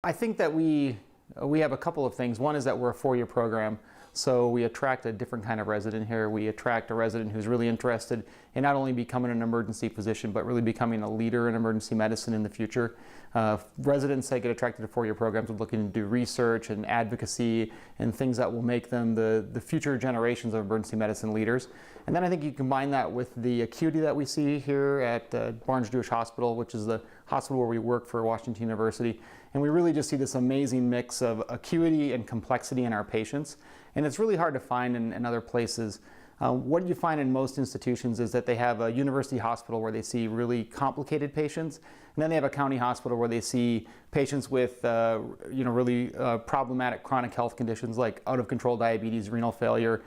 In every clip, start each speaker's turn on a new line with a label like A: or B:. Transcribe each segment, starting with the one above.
A: I think that we have a couple of things. One is that we're a four-year program, so we attract a different kind of resident here. We attract a resident who's really interested in not only becoming an emergency physician, but really becoming a leader in emergency medicine in the future. Residents that get attracted to four-year programs are looking to do research and advocacy and things that will make them the future generations of emergency medicine leaders. And then I think you combine that with the acuity that we see here at Barnes-Jewish Hospital, which is the hospital where we work for Washington University. And we really just see this amazing mix of acuity and complexity in our patients. And it's really hard to find in other places. What you find in most institutions is that they have a university hospital where they see really complicated patients, and then they have a county hospital where they see patients with really problematic chronic health conditions like out-of-control diabetes, renal failure,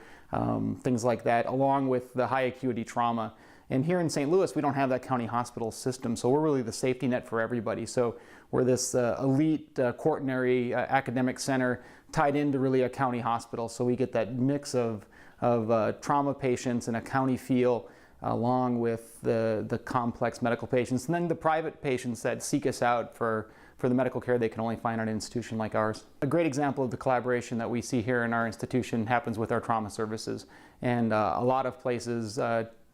A: things like that, along with the high acuity trauma. And here in St. Louis, we don't have that county hospital system, so we're really the safety net for everybody. So we're this elite quaternary academic center tied into really a county hospital, so we get that mix of trauma patients in a county feel, along with the complex medical patients, and then the private patients that seek us out for the medical care they can only find at an institution like ours. A great example of the collaboration that we see here in our institution happens with our trauma services. And a lot of places,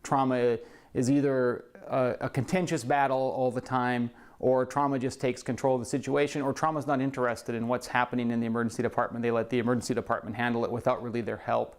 A: trauma is either a contentious battle all the time, or trauma just takes control of the situation, or trauma's not interested in what's happening in the emergency department. They let the emergency department handle it without really their help.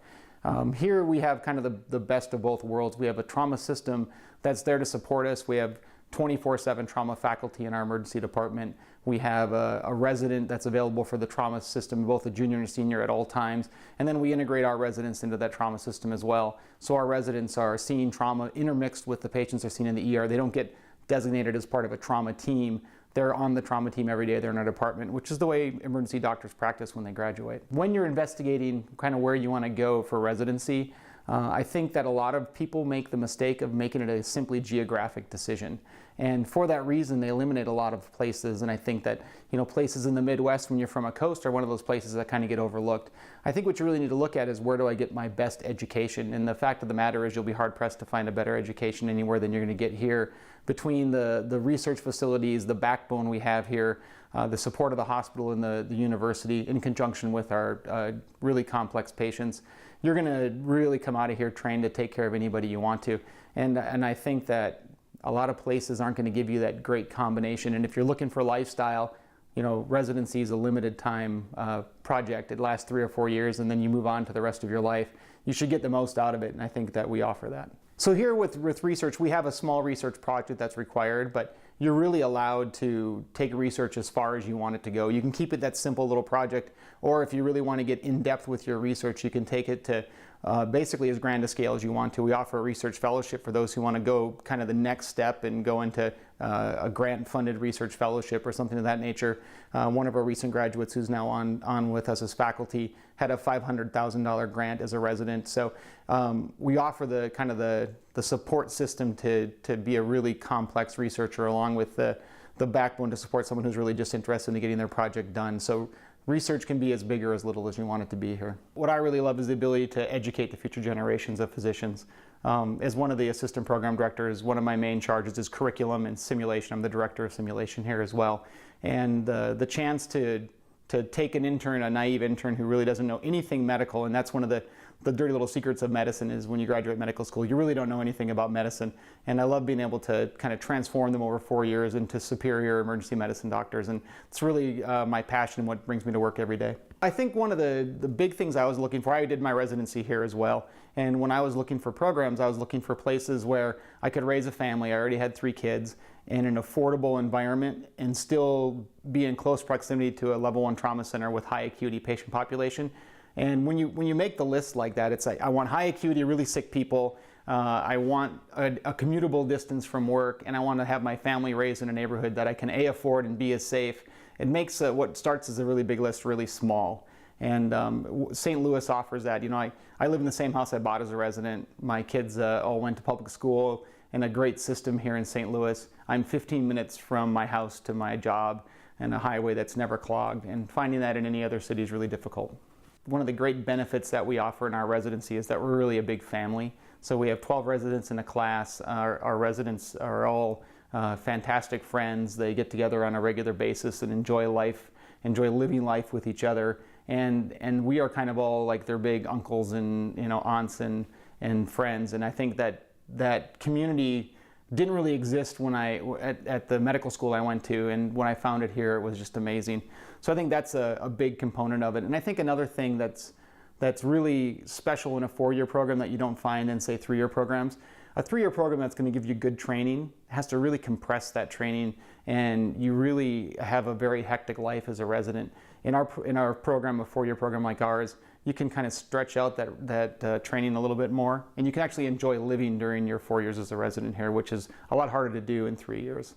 A: Here we have kind of the best of both worlds. We have a trauma system that's there to support us. We have 24/7 trauma faculty in our emergency department. We have a resident that's available for the trauma system, both a junior and a senior at all times. And then we integrate our residents into that trauma system as well. So our residents are seeing trauma intermixed with the patients they're seeing in the ER. They don't get designated as part of a trauma team. They're on the trauma team every day. They're in our department, which is the way emergency doctors practice when they graduate. When you're investigating kind of where you want to go for residency, I think that a lot of people make the mistake of making it a simply geographic decision. And for that reason, they eliminate a lot of places. And I think that, places in the Midwest, when you're from a coast, are one of those places that kind of get overlooked. I think what you really need to look at is, where do I get my best education? And the fact of the matter is, you'll be hard pressed to find a better education anywhere than you're going to get here. Between the research facilities, the backbone we have here, the support of the hospital and the university, in conjunction with our really complex patients, you're going to really come out of here trained to take care of anybody you want to. And I think that a lot of places aren't going to give you that great combination. And if you're looking for lifestyle, residency is a limited time project. It lasts 3 or 4 years, and then you move on to the rest of your life. You should get the most out of it, and I think that we offer that. So here with research, we have a small research project that's required, but you're really allowed to take research as far as you want it to go. You can keep it that simple little project, or if you really want to get in depth with your research, you can take it to basically as grand a scale as you want to. We offer a research fellowship for those who want to go kind of the next step and go into a grant-funded research fellowship or something of that nature. One of our recent graduates who's now on with us as faculty had a $500,000 grant as a resident. So we offer the support system to be a really complex researcher, along with the backbone to support someone who's really just interested in getting their project done. So research can be as big or as little as you want it to be here. What I really love is the ability to educate the future generations of physicians. As one of the assistant program directors, one of my main charges is curriculum and simulation. I'm the director of simulation here as well. And the chance to take an intern, a naive intern who really doesn't know anything medical, and that's one of the dirty little secrets of medicine, is when you graduate medical school, you really don't know anything about medicine. And I love being able to kind of transform them over 4 years into superior emergency medicine doctors. And it's really my passion and what brings me to work every day. I think one of the big things I was looking for, I did my residency here as well. And when I was looking for programs, I was looking for places where I could raise a family. I already had 3 kids, in an affordable environment, and still be in close proximity to a level 1 trauma center with high acuity patient population. And when you make the list like that, it's like, I want high acuity, really sick people. I want a commutable distance from work, and I want to have my family raised in a neighborhood that I can A, afford, and B, is safe. It makes what starts as a really big list really small. And St. Louis offers that. I live in the same house I bought as a resident. My kids all went to public school, and a great system here in St. Louis. I'm 15 minutes from my house to my job, and a highway that's never clogged. And finding that in any other city is really difficult. One of the great benefits that we offer in our residency is that we're really a big family. So we have 12 residents in a class. Our residents are all fantastic friends. They get together on a regular basis and enjoy life enjoy living life with each other. And we are kind of all like their big uncles and aunts and friends. And I think that community didn't really exist when at the medical school I went to, and when I found it here, it was just amazing. So I think that's a big component of it. And I think another thing that's really special in a 4-year program that you don't find in, say, 3-year programs, a 3-year program that's going to give you good training has to really compress that training, and you really have a very hectic life as a resident. In our program, a 4-year program like ours, you can kind of stretch out that training a little bit more, and you can actually enjoy living during your 4 years as a resident here, which is a lot harder to do in 3 years.